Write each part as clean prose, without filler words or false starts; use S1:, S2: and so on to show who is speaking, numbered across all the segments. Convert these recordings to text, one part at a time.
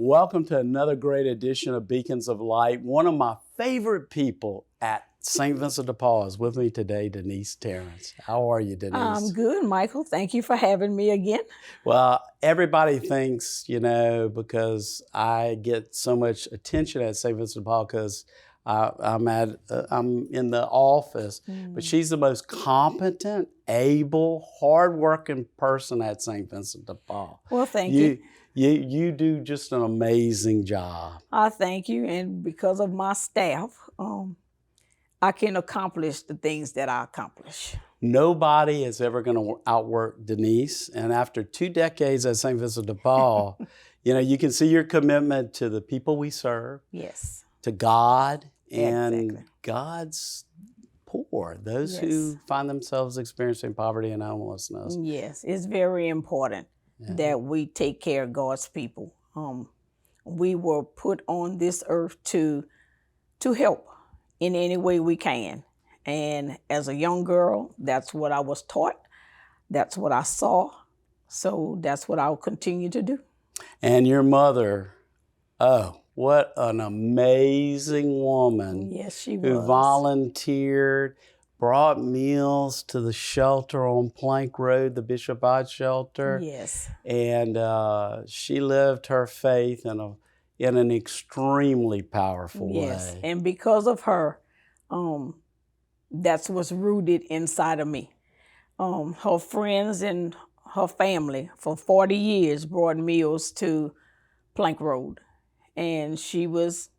S1: Welcome to another great edition of Beacons of Light. One of my favorite people at St. Vincent de Paul is with me today, Denise Terrance. How are you, Denise?
S2: I'm good, Michael. Thank you for having me again.
S1: Well, everybody thinks, because I get so much attention at St. Vincent de Paul because I'm in the office, but she's the most competent, able, hardworking person at St. Vincent de Paul.
S2: Well, thank you.
S1: You do just an amazing job.
S2: I thank you, and because of my staff, I can accomplish the things that I accomplish.
S1: Nobody is ever going to outwork Denise, and after 2 decades at St. Vincent de Paul, you can see your commitment to the people we serve.
S2: Yes.
S1: To God and
S2: Exactly.
S1: God's poor, those
S2: Yes.
S1: who find themselves experiencing poverty and homelessness.
S2: Yes, it's very important that we take care of God's people. We were put on this earth to help in any way we can. And as a young girl, that's what I was taught. That's what I saw. So that's what I'll continue to do.
S1: And your mother, oh, what an amazing woman.
S2: Yes, she
S1: who
S2: was.
S1: volunteered, brought meals to the shelter on Plank Road, the Bishop Ott shelter.
S2: Yes.
S1: And she lived her faith in an extremely powerful
S2: Yes,
S1: way.
S2: and because of her, that's what's rooted inside of me. Her friends and her family for 40 years brought meals to Plank Road. And she was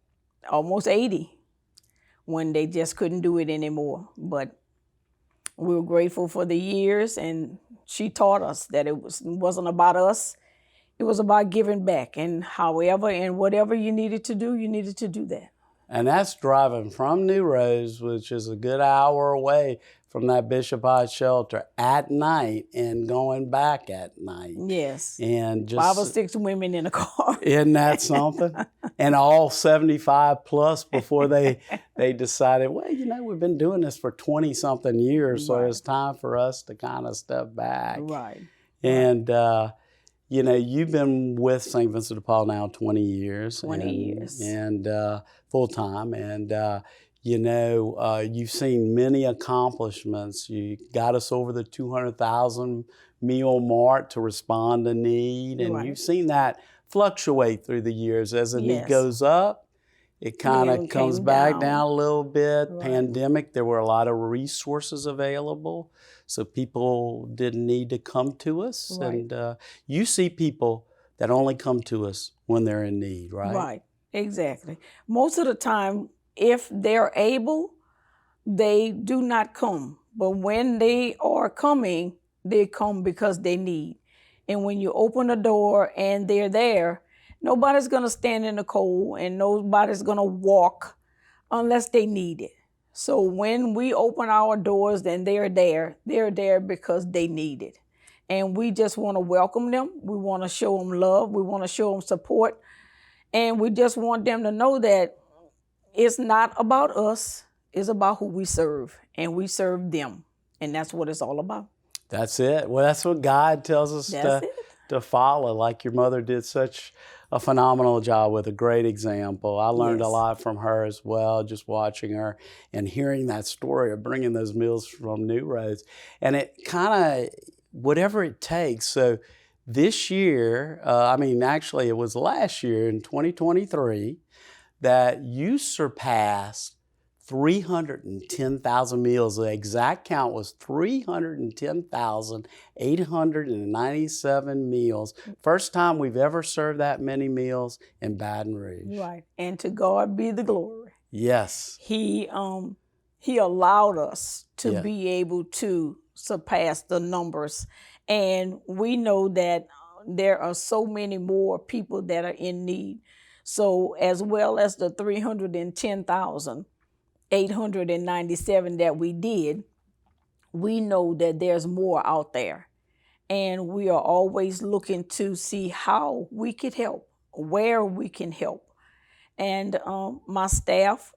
S2: almost 80 when they just couldn't do it anymore. But we were grateful for the years, and she taught us that it wasn't about us. It was about giving back, and however and whatever you needed to do that.
S1: And that's driving from New Rose, which is a good hour away from that Bishop Ott shelter at night and going back at night.
S2: Yes.
S1: And just
S2: 5 or 6 women in a car.
S1: Isn't that something? And all 75 plus before they decided, well, we've been doing this for 20-something years, so
S2: Right.
S1: it's time for us to kind of step back.
S2: Right.
S1: And, you've been with St. Vincent de Paul now 20 years.
S2: 20 years.
S1: And full-time. And, you've seen many accomplishments. You got us over the 200,000 meal mark to respond to need. And
S2: Right.
S1: you've seen that fluctuate through the years. As the need
S2: Yes.
S1: goes up, it kind of
S2: it
S1: comes
S2: came
S1: back
S2: down.
S1: down a little bit.
S2: Right.
S1: Pandemic, there were a lot of resources available, so people didn't need to come to us.
S2: Right.
S1: And you see people that only come to us when they're in need, right?
S2: Right, exactly. Most of the time, if they're able, they do not come. But when they are coming, they come because they need. And when you open the door and they're there, nobody's going to stand in the cold and nobody's going to walk unless they need it. So when we open our doors and they're there because they need it. And we just want to welcome them. We want to show them love. We want to show them support. And we just want them to know that it's not about us. It's about who we serve. And we serve them. And that's what it's all about.
S1: That's it. Well, that's what God tells us to follow, like your mother did such a phenomenal job with, a great example. I learned a
S2: Yes.
S1: lot from her as well, just watching her and hearing that story of bringing those meals from New Roads. And it kind of, whatever it takes. So this year, actually it was last year in 2023, that you surpassed 310,000 meals. The exact count was 310,897 meals. First time we've ever served that many meals in Baton Rouge.
S2: Right. And to God be the glory.
S1: Yes.
S2: He allowed us to
S1: Yeah.
S2: be able to surpass the numbers. And we know that there are so many more people that are in need. So as well as the 310,897 that we did, we know that there's more out there. And we are always looking to see how we could help, where we can help. And my staff,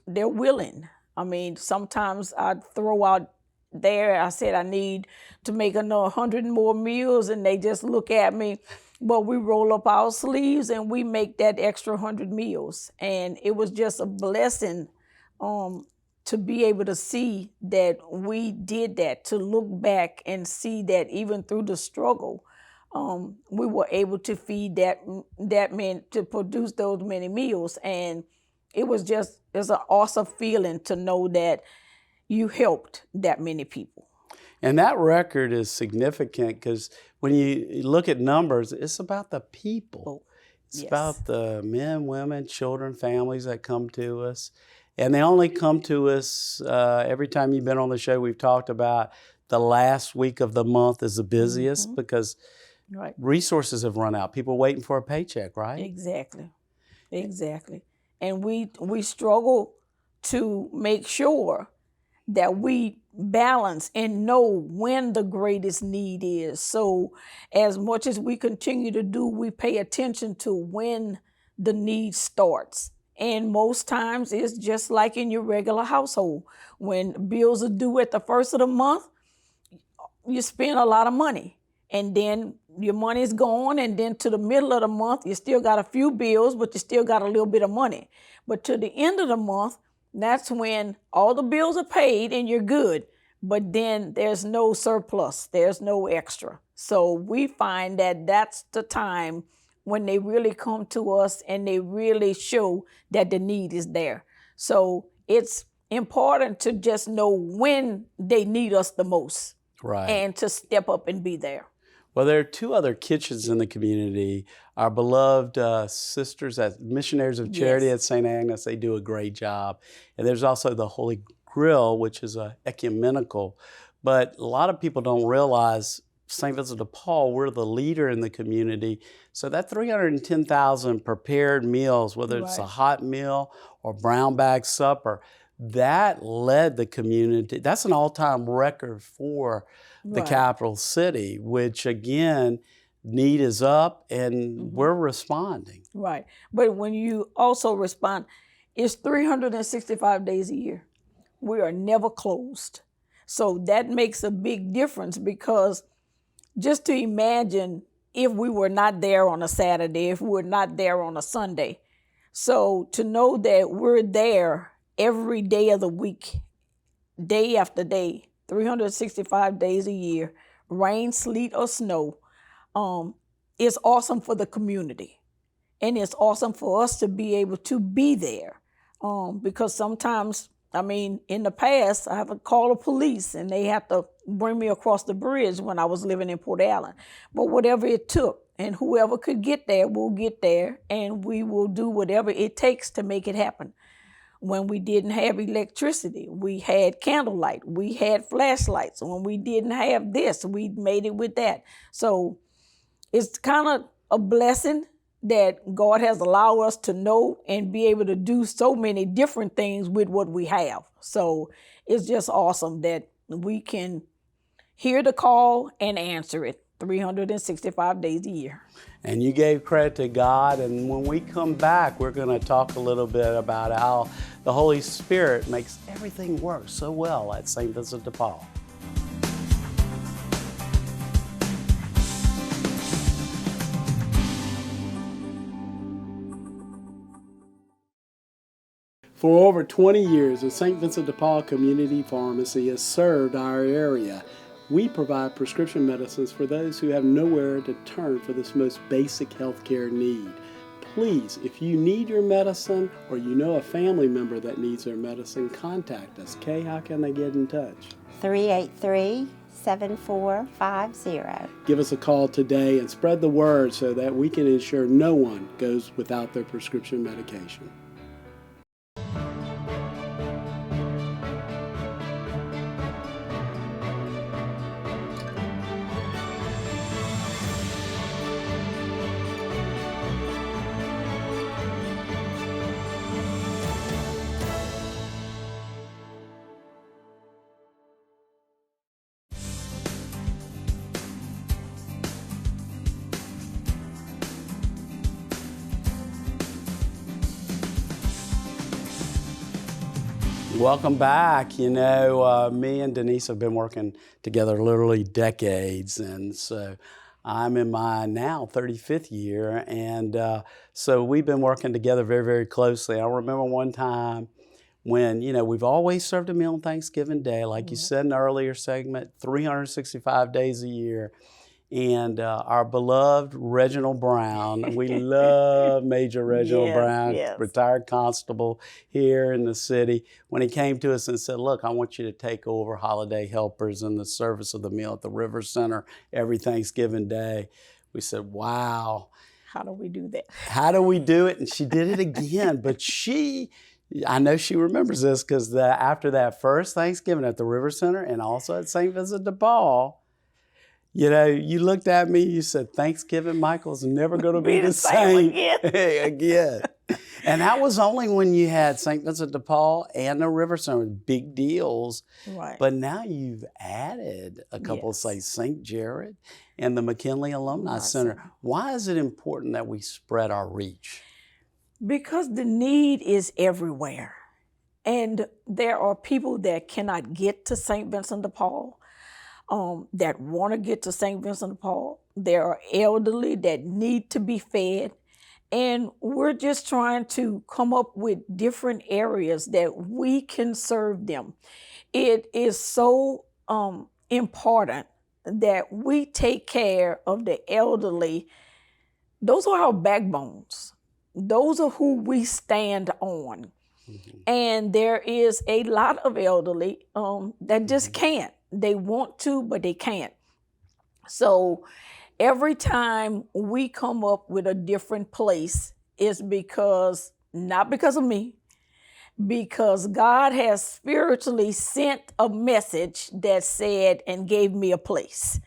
S2: they're willing. I mean, sometimes I throw out there, I said I need to make another 100 more meals, and they just look at me But we roll up our sleeves and we make that extra 100 meals. And it was just a blessing to be able to see that we did that, to look back and see that even through the struggle, we were able to feed that many, to produce those many meals. And it's an awesome feeling to know that you helped that many people.
S1: And that record is significant because when you look at numbers, it's about the people. It's about the men, women, children, families that come to us. And they only come to us every time you've been on the show. We've talked about the last week of the month is the busiest because resources have run out. People are waiting for a paycheck, right?
S2: Exactly. And we struggle to make sure that we balance and know when the greatest need is. So as much as we continue to do, we pay attention to when the need starts. And most times it's just like in your regular household. When bills are due at the first of the month, you spend a lot of money. And then your money's gone, and then to the middle of the month, you still got a few bills, but you still got a little bit of money. But to the end of the month, that's when all the bills are paid and you're good. But then there's no surplus, there's no extra. So we find that that's the time when they really come to us and they really show that the need is there. So it's important to just know when they need us the most, and to step up and be there.
S1: Well, there are two other kitchens in the community. Our beloved sisters at Missionaries of Charity at St. Agnes, they do a great job. And there's also the Holy Grill, which is ecumenical. But a lot of people don't realize St. Vincent de Paul, we're the leader in the community. So that 310,000 prepared meals, whether it's a hot meal or brown bag supper, that led the community. That's an all-time record for the capital city, which again, need is up and we're responding.
S2: Right. But when you also respond, it's 365 days a year. We are never closed. So that makes a big difference, because just to imagine if we were not there on a Saturday, if we were not there on a Sunday. So to know that we're there every day of the week, day after day, 365 days a year, rain, sleet, or snow, is awesome for the community. And it's awesome for us to be able to be there. Because sometimes, I mean, in the past, I have to call the police and they have to bring me across the bridge when I was living in Port Allen. But whatever it took, and whoever could get there will get there, and we will do whatever it takes to make it happen. When we didn't have electricity, we had candlelight, we had flashlights. When we didn't have this, we made it with that. So it's kind of a blessing that God has allowed us to know and be able to do so many different things with what we have. So it's just awesome that we can hear the call and answer it 365 days a year.
S1: And you gave credit to God, and when we come back, we're going to talk a little bit about how the Holy Spirit makes everything work so well at St. Vincent de Paul. For over 20 years, the St. Vincent de Paul Community Pharmacy has served our area. We provide prescription medicines for those who have nowhere to turn for this most basic healthcare need. Please, if you need your medicine or you know a family member that needs their medicine, contact us. Kay, how can they get in touch?
S3: 383-7450.
S1: Give us a call today and spread the word so that we can ensure no one goes without their prescription medication. Welcome back. You know, me and Denise have been working together literally decades, and so I'm in my now 35th year. And so we've been working together very, very closely. I remember one time when, we've always served a meal on Thanksgiving Day, like you said in the earlier segment, 365 days a year. And our beloved Reginald Brown, we love Major Reginald
S2: Yes,
S1: Brown,
S2: yes.
S1: retired constable here in the city, when he came to us and said, look, I want you to take over holiday helpers in the service of the meal at the River Center every Thanksgiving Day. We said, wow.
S2: How do we do that?
S1: How do we do it? And she did it again. But I know she remembers this because after that first Thanksgiving at the River Center and also at St. Vincent de Paul, you looked at me, you said, Thanksgiving, Michael's never going to be the same again. And that was only when you had St. Vincent de Paul and the River Center, big deals.
S2: Right.
S1: But now you've added a couple of sites, St. Jared and the McKinley Alumni Center. Why is it important that we spread our reach?
S2: Because the need is everywhere. And there are people that cannot get to St. Vincent de Paul. That want to get to St. Vincent de Paul. There are elderly that need to be fed. And we're just trying to come up with different areas that we can serve them. It is so important that we take care of the elderly. Those are our backbones. Those are who we stand on. Mm-hmm. And there is a lot of elderly that just can't. They want to, but they can't. So every time we come up with a different place, it's not because of me, because God has spiritually sent a message that said and gave me a place.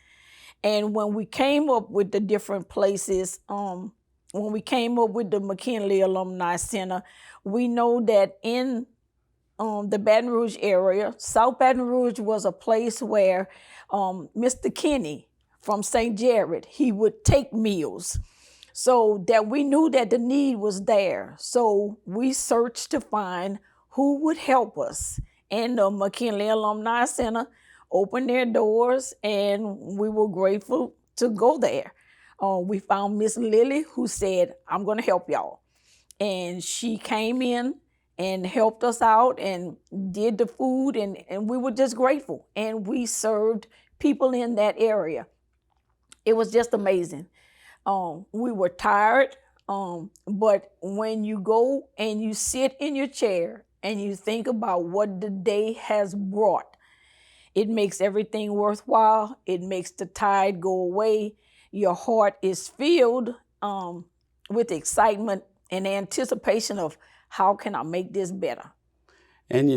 S2: And when we came up with the different places, when we came up with the McKinley Alumni Center, we know that in the Baton Rouge area, South Baton Rouge was a place where Mr. Kenny from St. Jared, he would take meals. So that we knew that the need was there. So we searched to find who would help us. And the McKinley Alumni Center opened their doors, and we were grateful to go there. We found Miss Lily, who said, I'm going to help y'all. And she came in and helped us out and did the food, and we were just grateful. And we served people in that area. It was just amazing. We were tired, but when you go and you sit in your chair and you think about what the day has brought, it makes everything worthwhile. It makes the tide go away. Your heart is filled with excitement and anticipation of how can I make this better?
S1: And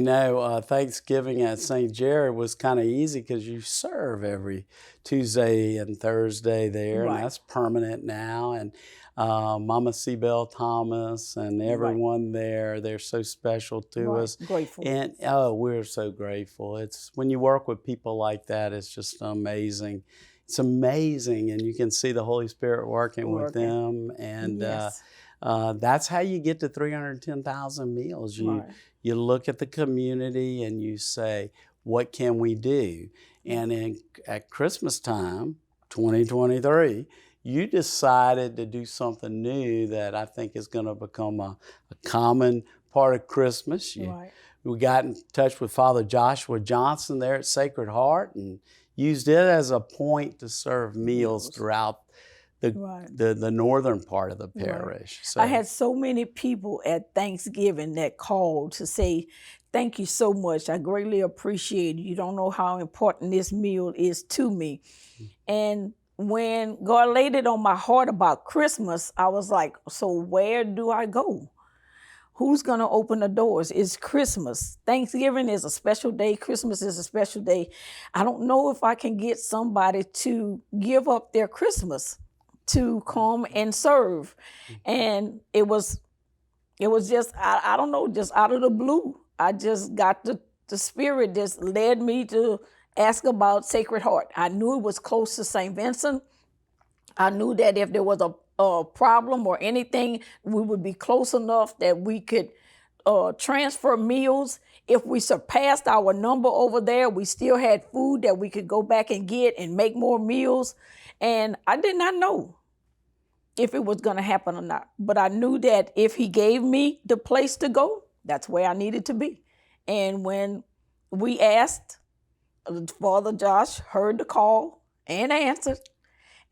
S1: Thanksgiving at St. Jared was kind of easy because you serve every Tuesday and Thursday there,
S2: Right.
S1: and that's permanent now. And Mama Cebelle Thomas and everyone there, they're so special to us.
S2: Grateful.
S1: And we're so grateful. It's when you work with people like that, it's just amazing. It's amazing, and you can see the Holy Spirit working with them. And
S2: Yes.
S1: that's how you get to 310,000 meals. You look at the community and you say, what can we do? And at Christmas time, 2023, you decided to do something new that I think is going to become a common part of Christmas. We got in touch with Father Joshua Johnson there at Sacred Heart and used it as a point to serve meals throughout the northern part of the parish. So
S2: I had so many people at Thanksgiving that called to say, thank you so much. I greatly appreciate it. You don't know how important this meal is to me. And when God laid it on my heart about Christmas, I was like, so where do I go? Who's going to open the doors? It's Christmas. Thanksgiving is a special day. Christmas is a special day. I don't know if I can get somebody to give up their Christmas to come and serve. And it was just, I don't know, just out of the blue. I just got the Spirit just led me to ask about Sacred Heart. I knew it was close to St. Vincent. I knew that if there was a problem or anything, we would be close enough that we could transfer meals If we surpassed our number over there, we still had food that we could go back and get and make more meals. And I did not know if it was going to happen or not. But I knew that if he gave me the place to go, that's where I needed to be. And when we asked, Father Josh heard the call and answered.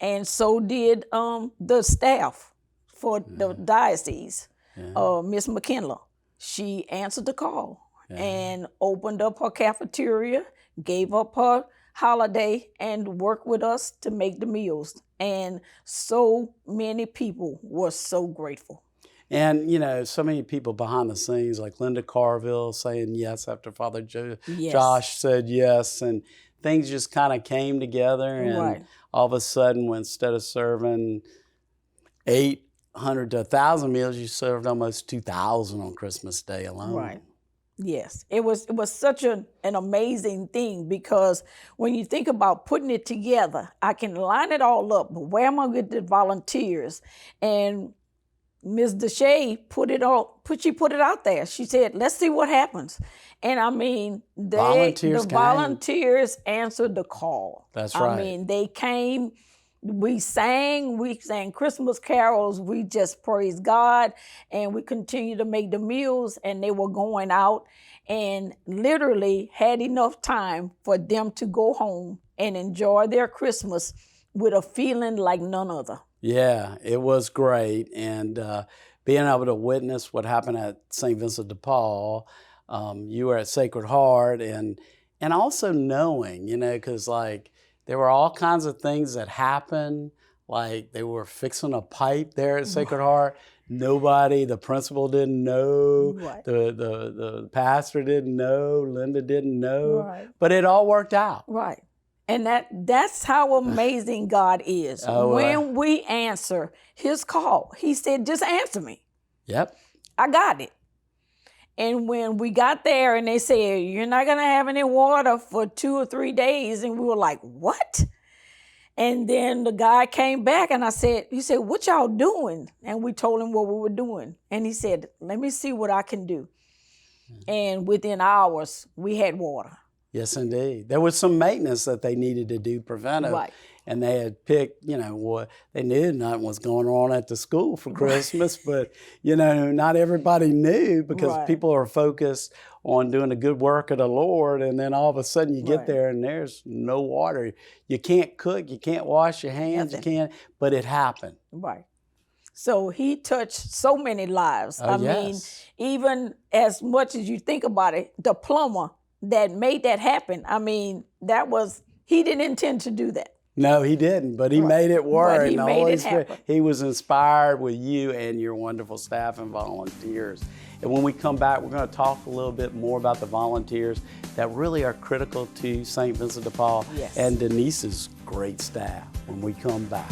S2: And so did the staff for the diocese, Miss McKinley. She answered the call and opened up her cafeteria, gave up her holiday, and worked with us to make the meals. And so many people were so grateful.
S1: And, you know, so many people behind the scenes, like Linda Carville saying yes after Father Josh said yes. And things just kind of came together. And all of a sudden, instead of serving 800 to 1,000 meals, you served almost 2,000 on Christmas Day alone.
S2: Right. Yes. It was such an amazing thing, because when you think about putting it together, I can line it all up, but where am I going to get the volunteers? And Ms. Deshay put it out there. She said, let's see what happens. And I mean, the volunteers answered the call.
S1: That's right.
S2: I mean, they came, we sang Christmas carols, we just praised God, and we continued to make the meals, and they were going out and literally had enough time for them to go home and enjoy their Christmas with a feeling like none other.
S1: Yeah, it was great. And being able to witness what happened at St. Vincent de Paul, you were at Sacred Heart, and also knowing, you know, because like there were all kinds of things that happened, like they were fixing a pipe there at Sacred Heart. Nobody, the principal didn't know, the pastor didn't know, Linda didn't know, but it all worked out.
S2: Right. And that's how amazing God is. When we answer his call, he said, just answer me.
S1: Yep.
S2: I got it. And when we got there and they said, you're not going to have any water for 2 or 3 days. And we were like, what? And then the guy came back and he said, what y'all doing? And we told him what we were doing. And he said, let me see what I can do. And within hours, we had water.
S1: Yes, indeed. There was some maintenance that they needed to do preventive.
S2: Right.
S1: And they had picked, you know, what they knew nothing was going on at the school for Christmas, but, you know, not everybody knew, because people are focused on doing the good work of the Lord. And then all of a sudden you get there and there's no water. You can't cook, you can't wash your hands, you can't, but it happened.
S2: Right. So he touched so many lives. I mean, even as much as you think about it, the plumber that made that happen, I mean, he didn't intend to do that.
S1: No, he didn't, but he made it work.
S2: But he made it happen.
S1: He was inspired with you and your wonderful staff and volunteers. And when we come back, we're going to talk a little bit more about the volunteers that really are critical to St. Vincent de Paul and Denise's great staff when we come back.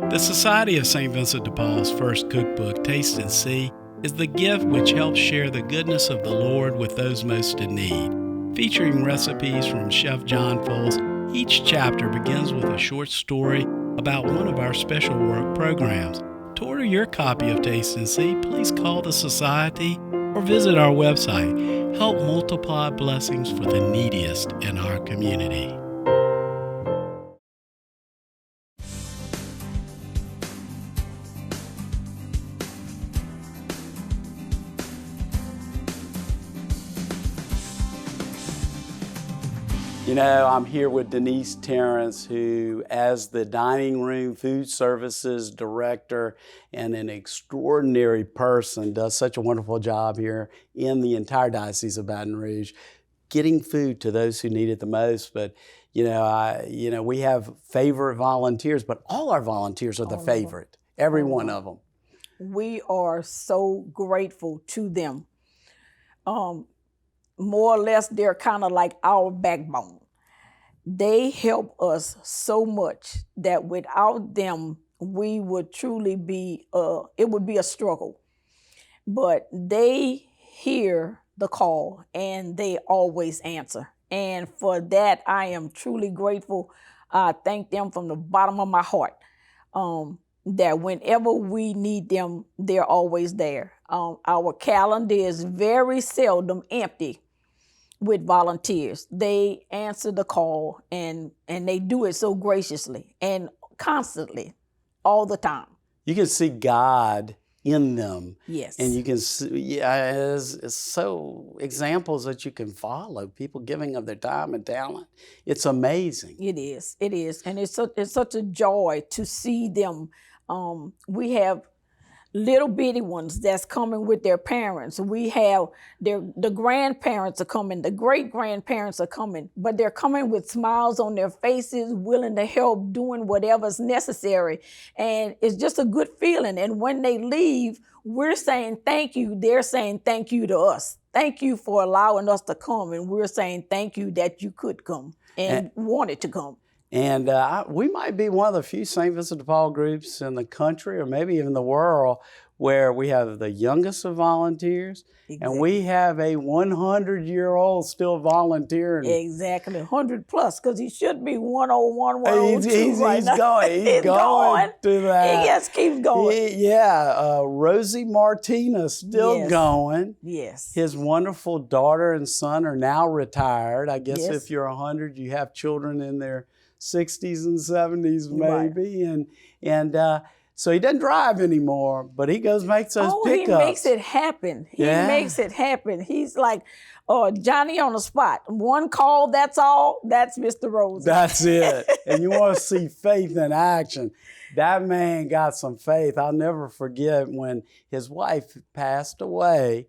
S1: The Society of St. Vincent de Paul's first cookbook, Taste and See, is the gift which helps share the goodness of the Lord with those most in need. Featuring recipes from Chef John Foles, each chapter begins with a short story about one of our special work programs. To order your copy of Taste and See, please call the Society or visit our website. Help multiply blessings for the neediest in our community. You know, I'm here with Denise Terrance, who, as the dining room food services director and an extraordinary person, does such a wonderful job here in the entire Diocese of Baton Rouge, getting food to those who need it the most. But, we have favorite volunteers, but all our volunteers are the favorite, every one of them.
S2: We are so grateful to them. More or less, they're kind of like our backbone. They help us so much that without them, we would truly be, it would be a struggle. But they hear the call and they always answer. And for that, I am truly grateful. I thank them from the bottom of my heart. That whenever we need them, they're always there. Our calendar is very seldom empty with volunteers. They answer the call, and they do it so graciously and constantly, all the time.
S1: You can see God in them.
S2: Yes.
S1: And you can see, it's so examples that you can follow, people giving of their time and talent. It's amazing.
S2: It is. And it's such a joy to see them. We have little bitty ones that's coming with their parents. We have the grandparents are coming, the great grandparents are coming, but they're coming with smiles on their faces, willing to help, doing whatever's necessary. And it's just a good feeling. And when they leave, we're saying thank you. They're saying thank you to us. Thank you for allowing us to come. And we're saying thank you that you could come and wanted to come. And
S1: we might be one of the few St. Vincent de Paul groups in the country, or maybe even the world, where we have the youngest of volunteers, and we have a 100-year-old still volunteering.
S2: Exactly, 100 plus, because he should be 101, 102
S1: he's going. He's going to that.
S2: He just keeps going.
S1: Rosie Martina still going.
S2: Yes.
S1: His wonderful daughter and son are now retired. I guess if you're 100, you have children in their 60s and 70s maybe, and so he doesn't drive anymore, but he goes makes those pickups.
S2: He makes it happen. He makes it happen. He's like Johnny on the spot. One call, that's all. That's Mr. Rose.
S1: That's it. And you want to see faith in action. That man got some faith. I'll never forget when his wife passed away.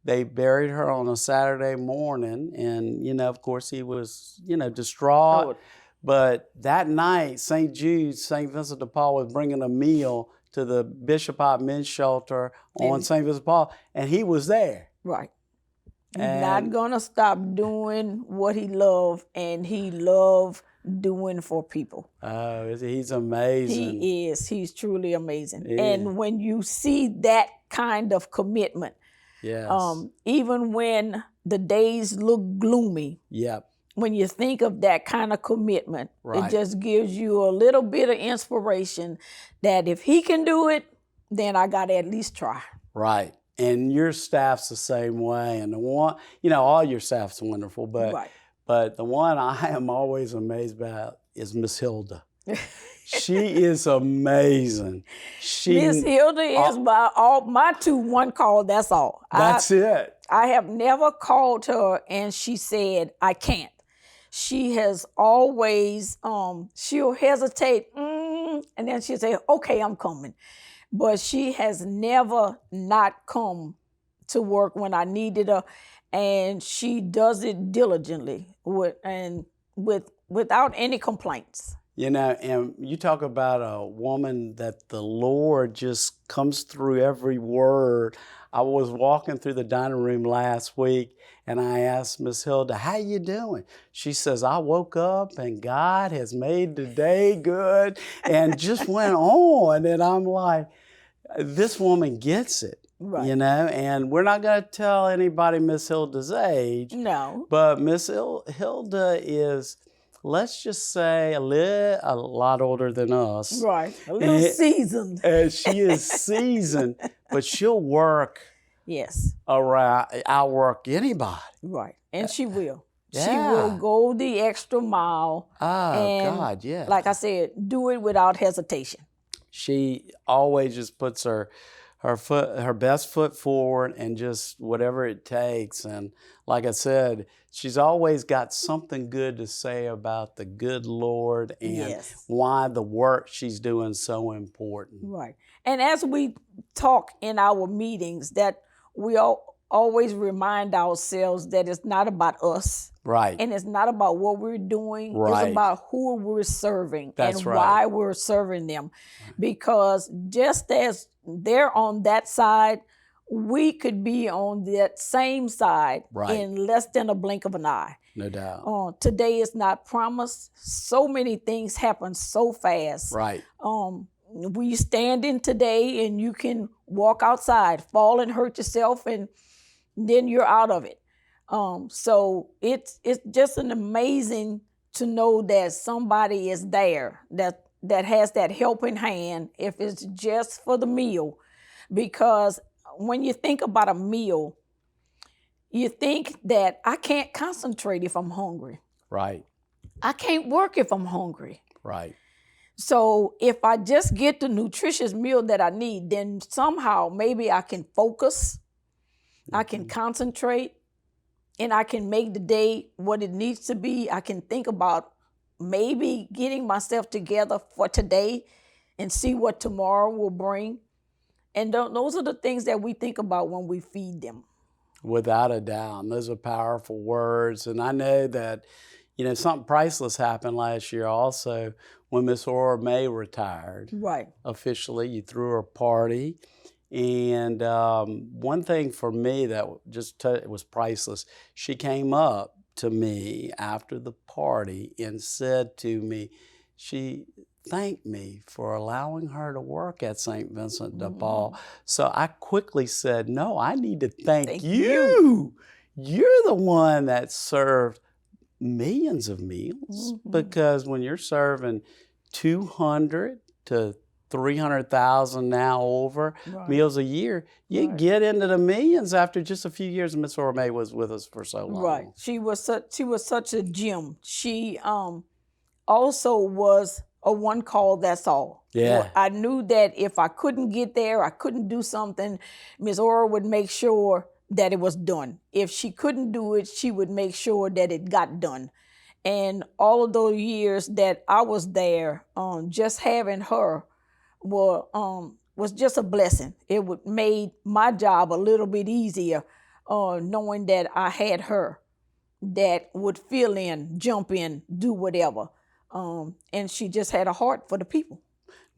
S1: They buried her on a Saturday morning, and of course he was distraught. But that night, St. Jude's, St. Vincent de Paul was bringing a meal to the Bishop Hop Men's Shelter on St. Vincent de Paul, and he was there.
S2: Right. He's not going to stop doing what he loved, and he loved doing for people.
S1: Oh, he's amazing.
S2: He is. He's truly amazing. Yeah. And when you see that kind of commitment, even when the days look gloomy, when you think of that kind of commitment, it just gives you a little bit of inspiration that if he can do it, then I got to at least try.
S1: Right. And your staff's the same way. And the one, all your staff's wonderful, but the one I am always amazed about is Miss Hilda. She is amazing.
S2: Miss Hilda is my 2-1 call, that's all.
S1: That's it.
S2: I have never called her and she said, I can't. She has always, she'll hesitate, and then she'll say, okay, I'm coming. But she has never not come to work when I needed her, and she does it diligently without any complaints.
S1: And you talk about a woman that the Lord just comes through every word. I was walking through the dining room last week, and I asked Miss Hilda, how you doing? She says, I woke up and God has made the day good, and just went on. And I'm like, this woman gets it. Right. And we're not going to tell anybody Miss Hilda's age.
S2: No.
S1: But Miss Hilda is, let's just say, a lot older than us.
S2: Right, a little seasoned.
S1: And she is seasoned, but she'll work.
S2: Yes.
S1: Outwork anybody.
S2: Right, and she will. Yeah. She will go the extra mile.
S1: God, yeah.
S2: Like I said, do it without hesitation.
S1: She always just puts her best foot forward and just whatever it takes. And like I said, she's always got something good to say about the good Lord and why the work she's doing is so important.
S2: Right. And as we talk in our meetings, that we always remind ourselves that it's not about us.
S1: Right.
S2: And it's not about what we're doing.
S1: Right.
S2: It's about who we're serving.
S1: That's
S2: and
S1: right.
S2: Why we're serving them. Because just as they're on that side, we could be on that same side in less than a blink of an eye.
S1: No doubt.
S2: Today is not promised. So many things happen so fast.
S1: Right.
S2: We stand in today and you can walk outside, fall and hurt yourself, and then you're out of it. So it's just an amazing to know that somebody is there that has that helping hand if it's just for the meal. Because when you think about a meal, you think that I can't concentrate if I'm hungry.
S1: Right.
S2: I can't work if I'm hungry.
S1: Right.
S2: So if I just get the nutritious meal that I need, then somehow maybe I can focus, I can concentrate, and I can make the day what it needs to be. I can think about maybe getting myself together for today and see what tomorrow will bring. And those are the things that we think about when we feed them.
S1: Without a doubt. Those are powerful words. And I know that, something priceless happened last year also when Miss Aurora May retired.
S2: Right.
S1: Officially, you threw her a party. And one thing for me that was priceless, she came up to me after the party and said to me, she thanked me for allowing her to work at St. Vincent de Paul. So I quickly said, no, I need to thank you. You're the one that served millions of meals, because when you're serving 200 to 300,000 now over meals a year, you get into the millions after just a few years. Miss Aurora May was with us for so long.
S2: Right. She was such a gem. She also was a one call, that's all.
S1: Yeah.
S2: Well, I knew that if I couldn't get there, I couldn't do something, Miss Aurora would make sure that it was done. If she couldn't do it, she would make sure that it got done. And all of those years that I was there, just having her was just a blessing. It made my job a little bit easier, knowing that I had her that would fill in, jump in, do whatever. And she just had a heart for the people.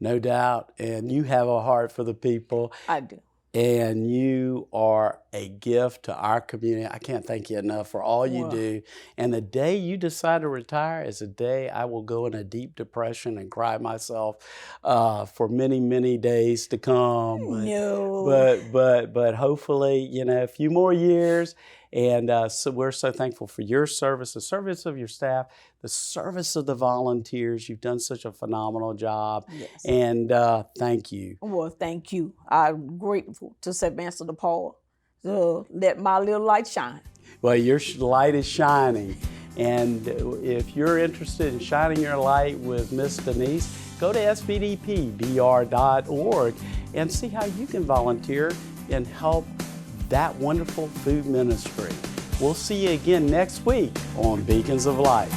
S1: No doubt. And you have a heart for the people.
S2: I do.
S1: And you are a gift to our community. I can't thank you enough for all you do. And the day you decide to retire is a day I will go in a deep depression and cry myself for many, many days to come.
S2: No.
S1: But hopefully, a few more years. And so we're so thankful for your service, the service of your staff, the service of the volunteers. You've done such a phenomenal job.
S2: Yes.
S1: And thank you.
S2: Well, thank you. I'm grateful to St. Vincent de Paul to let my little light shine.
S1: Well, your light is shining. And if you're interested in shining your light with Miss Denise, go to svdpdr.org and see how you can volunteer and help that wonderful food ministry. We'll see you again next week on Beacons of Light.